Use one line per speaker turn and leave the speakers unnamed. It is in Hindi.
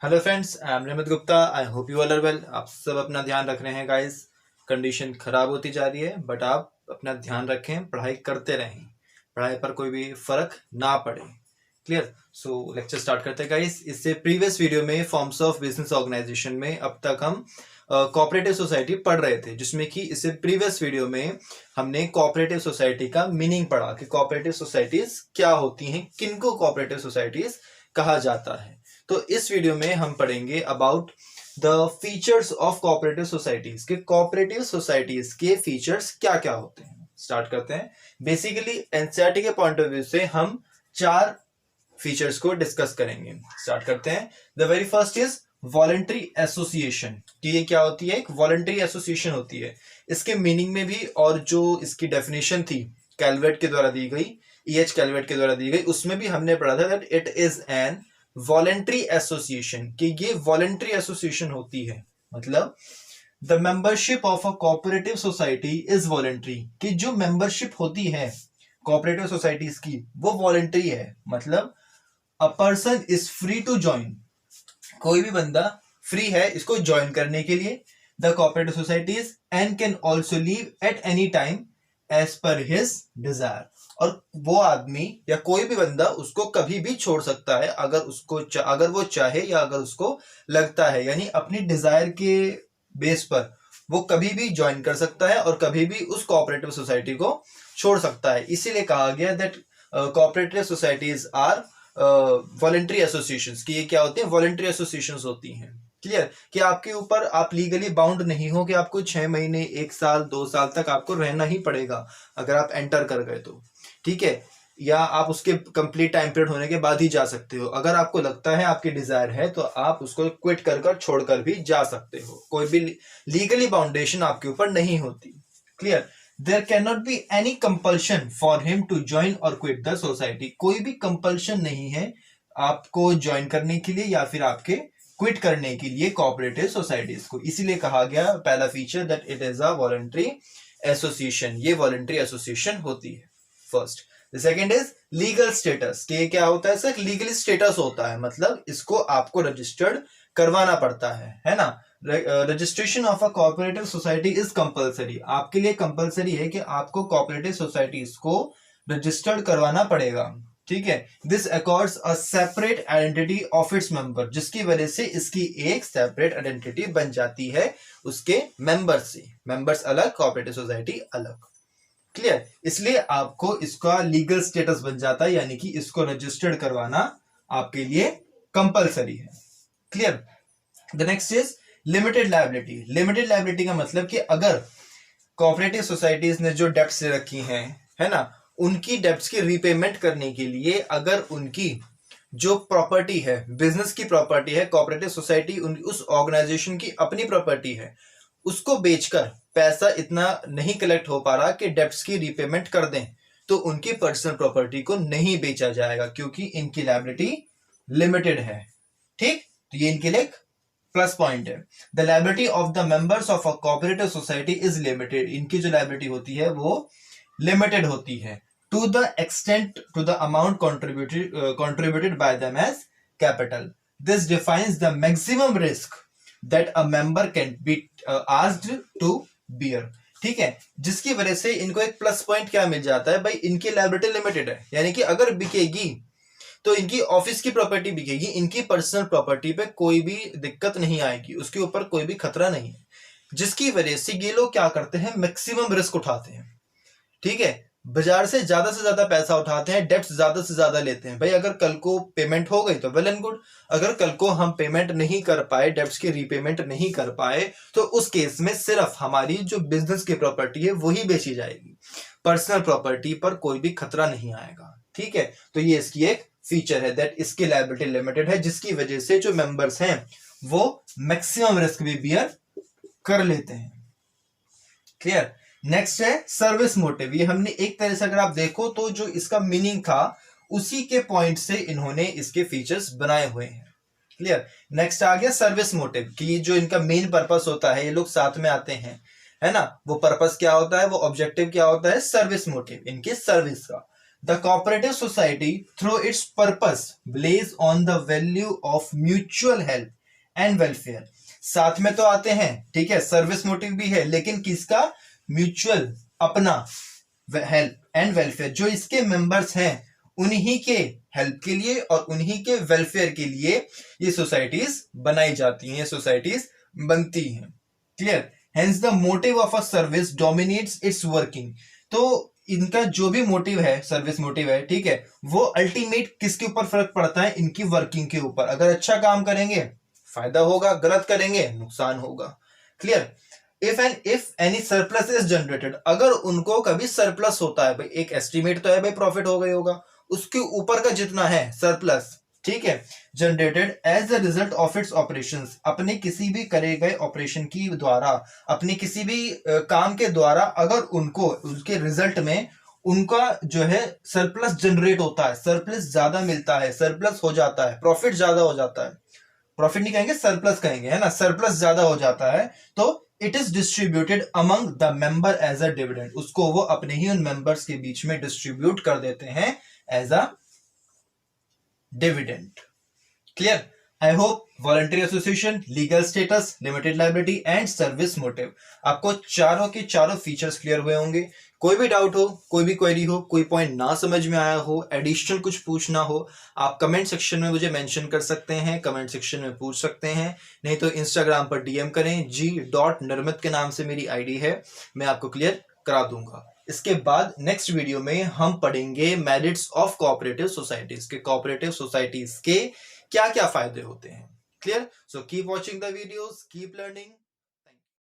Hello friends, I am Remat Gupta. I hope you all are well. आप सब अपना ध्यान रख रहे हैं गाइस। कंडीशन खराब होती जा रही है बट आप अपना ध्यान रखें, पढ़ाई करते रहें, पढ़ाई पर कोई भी फर्क ना पड़े। क्लियर? सो लेक्चर स्टार्ट करते हैं गाइस। इससे प्रीवियस वीडियो में फॉर्म्स ऑफ बिजनेस ऑर्गेनाइजेशन में अब तक हम कोऑपरेटिव सोसाइटी पढ़ रहे थे, जिसमें कि इससे प्रीवियस वीडियो में हमने कोऑपरेटिव सोसाइटी का मीनिंग पढ़ा कि कोऑपरेटिव सोसाइटीज क्या होती हैं, किनको कोऑपरेटिव सोसाइटीज कहा जाता है। तो इस वीडियो में हम पढ़ेंगे about the features of cooperative societies के कोऑपरेटिव सोसाइटीज के फीचर्स क्या क्या होते हैं। स्टार्ट करते हैं। बेसिकली एनसीईआरटी के पॉइंट ऑफ व्यू से हम 4 फीचर्स को डिस्कस करेंगे। स्टार्ट करते हैं। The very first is voluntary association. कि ये क्या होती है? एक वॉलंटरी एसोसिएशन होती है। इसके मीनिंग में भी और जो इसकी डेफिनेशन थी कैलवेट के द्वारा दी गई, EH कैलवेट के द्वारा दी गई, उसमें भी हमने पढ़ा था that it is an voluntary association. कि ये वॉलंटरी एसोसिएशन होती है, मतलब the membership of a cooperative society is voluntary. कि जो मेंबरशिप होती है कोऑपरेटिव सोसाइटीज की वो वॉलंटरी है, मतलब a person is free to join. कोई भी बंदा फ्री है इसको ज्वाइन करने के लिए the cooperative societies and can also leave at any time as per his desire. और वो आदमी या कोई भी बंदा उसको कभी भी छोड़ सकता है अगर वो चाहे या अगर उसको लगता है, यानी अपनी डिजायर के बेस पर वो कभी भी ज्वाइन कर सकता है और कभी भी उस कोऑपरेटिव सोसाइटी को छोड़ सकता है। इसीलिए कहा गया that cooperative societies are voluntary associations. कि ये क्या होती है? वॉलंटरी एसोसिएशंस होती हैं। क्लियर? कि आपके ऊपर आप लीगली बाउंड नहीं हो कि आपको 6 महीने, 1 साल, 2 साल तक आपको रहना ही पड़ेगा अगर आप एंटर कर गए तो, ठीक है, या आप उसके कंप्लीट टाइम पीरियड होने के बाद ही जा सकते हो। अगर आपको लगता है, आपकी डिजायर है, तो आप उसको क्विट कर छोड़कर भी जा सकते हो। कोई भी लीगली बाउंडेशन आपके ऊपर नहीं होती। Clear? There can not be any compulsion for him to join और क्विट द सोसाइटी। कोई भी कंपल्शन नहीं है आपको ज्वाइन करने के लिए या फिर आपके क्विट करने के लिए कोऑपरेटिव सोसाइटीज को। इसीलिए कहा गया पहला feature that it is a voluntary association. ये वॉलंटरी एसोसिएशन होती है first. The second is legal status. कि क्या होता है सर? लीगल स्टेटस होता है, मतलब इसको आपको रजिस्टर्ड करवाना पड़ता है ना। Registration of a cooperative society is compulsory. आपके लिए कंपलसरी है कि आपको कोऑपरेटिव सोसाइटीज को रजिस्टर्ड करवाना पड़ेगा, ठीक है। This accords a separate identity of its member, जिसकी वजह से इसकी एक सेपरेट आइडेंटिटी बन जाती है उसके मेंबर्स से। मेंबर्स अलग, कोऑपरेटिव सोसाइटी अलग। क्लियर? इसलिए आपको इसका लीगल स्टेटस बन जाता है, यानी कि इसको रजिस्टर्ड करवाना आपके लिए कंपलसरी है। Clear? The next is limited liability. Limited liability का मतलब कि अगर कोऑपरेटिव सोसाइटीज ने जो डेब्ट्स रखी हैं, है ना, उनकी डेब्ट्स की रीपेमेंट करने के लिए अगर उनकी जो प्रॉपर्टी है, बिजनेस की प्रॉपर्टी है, कोऑपरेटिव सोसाइटी उस ऑर्गेनाइजेशन की अपनी प्रॉपर्टी है, उसको बेचकर पैसा इतना नहीं कलेक्ट हो पा रहा कि डेब्ट्स की रीपेमेंट कर दें, तो उनकी पर्सनल प्रॉपर्टी को नहीं बेचा जाएगा, क्योंकि इनकी लायबिलिटी लिमिटेड है। ठीक? तो ये इनके लिए प्लस पॉइंट है। The liability of the members of a cooperative society is limited. इनकी जो लायबिलिटी होती है वो लिमिटेड होती है to the extent to the amount contributed by them as capital. This defines the maximum risk that a member can be asked to bear. ठीक है, जिसकी वजह से इनको एक प्लस पॉइंट क्या मिल जाता है भाई, इनकी लायबिलिटी लिमिटेड है, यानी कि अगर बिकेगी तो इनकी ऑफिस की प्रॉपर्टी बिकेगी, इनकी पर्सनल प्रॉपर्टी पे कोई भी दिक्कत नहीं आएगी, उसके ऊपर कोई भी खतरा नहीं है, जिसकी वजह से ये लोग क्या करते हैं, मैक्सिमम रिस्क उठाते हैं। ठीक है, बाजार से ज्यादा पैसा उठाते हैं, डेट्स ज्यादा से ज्यादा लेते हैं। भाई अगर कल को पेमेंट हो गई तो वेल एंड गुड, अगर कल को हम पेमेंट नहीं कर पाए, डेट्स की रीपेमेंट नहीं कर पाए, तो उस केस में सिर्फ हमारी जो बिजनेस की प्रॉपर्टी है वही बेची जाएगी, पर्सनल प्रॉपर्टी पर कोई भी खतरा नहीं आएगा। ठीक है, तो ये इसकी एक फीचर है दैट इसकी लायबिलिटी लिमिटेड है, जिसकी वजह से जो मेंबर्स हैं वो मैक्सिमम रिस्क भी बियर कर लेते हैं। क्लियर? नेक्स्ट है सर्विस मोटिव। ये हमने एक तरह से अगर आप देखो तो जो इसका मीनिंग था उसी के पॉइंट से इन्होंने इसके फीचर्स बनाए हुए हैं। क्लियर? नेक्स्ट आ गया सर्विस मोटिव। कि जो इनका मेन पर्पस होता है, ये लोग साथ में आते हैं, है ना, वो पर्पस क्या होता है, वो ऑब्जेक्टिव क्या होता है, सर्विस मोटिव, इनकी सर्विस का। The cooperative society through it's purpose based on the value of mutual help and welfare. साथ में तो आते हैं, ठीक है, सर्विस मोटिव भी है, लेकिन किसका? म्यूचुअल, अपना हेल्प एंड वेलफेयर, जो इसके मेंबर्स हैं उन्हीं के हेल्प के लिए और उन्हीं के वेलफेयर के लिए ये सोसाइटीज बनाई जाती हैं, ये सोसाइटीज बनती हैं। Clear? Hence the motive of a service dominates it's working. तो इनका जो भी मोटिव है, सर्विस मोटिव है, ठीक है, वो अल्टीमेट किसके ऊपर फर्क पड़ता है? इनकी वर्किंग के ऊपर। अगर अच्छा काम करेंगे फायदा होगा, गलत करेंगे नुकसान होगा। Clear? If any surplus is generated, अगर उनको कभी सरप्लस होता है, भाई एक एस्टिमेट तो है, भाई प्रॉफिट हो गई होगा, उसके ऊपर का जितना है सरप्लस, ठीक है, generated as the result of its operations, अपने किसी भी करे गए ऑपरेशन की द्वारा, अपने किसी भी काम के द्वारा, अगर उनको उसके रिजल्ट में उनका जो है सरप्लस जनरेट होता है, सरप्लस ज्यादा मिलता है, सरप्लस हो जाता है, प्रॉफिट ज्यादा हो जाता है, प्रॉफिट नहीं कहेंगे सरप्लस कहेंगे, है ना, सरप्लस ज्यादा हो जाता है, तो it is distributed among the member as a dividend, उसको वो अपने ही उन मेंबर्स के बीच में डिस्ट्रीब्यूट कर देते हैं as a dividend. Clear? I hope voluntary association, legal status, limited liability and service motive, आपको चारों के चारों फीचर्स क्लियर हुए होंगे। कोई भी डाउट हो, कोई भी क्वेरी हो, कोई पॉइंट ना समझ में आया हो, एडिशनल कुछ पूछना हो, आप कमेंट सेक्शन में मुझे मेंशन कर सकते हैं, कमेंट सेक्शन में पूछ सकते हैं, नहीं तो इंस्टाग्राम पर डीएम करें, g.nirmit के नाम से मेरी आईडी है, मैं आपको क्लियर करा दूंगा। इसके बाद नेक्स्ट वीडियो में हम पढ़ेंगे मेरिट्स ऑफ कोऑपरेटिव सोसाइटीज के, कोऑपरेटिव सोसाइटीज के क्या क्या फायदे होते हैं। Clear? So keep watching the videos, keep learning.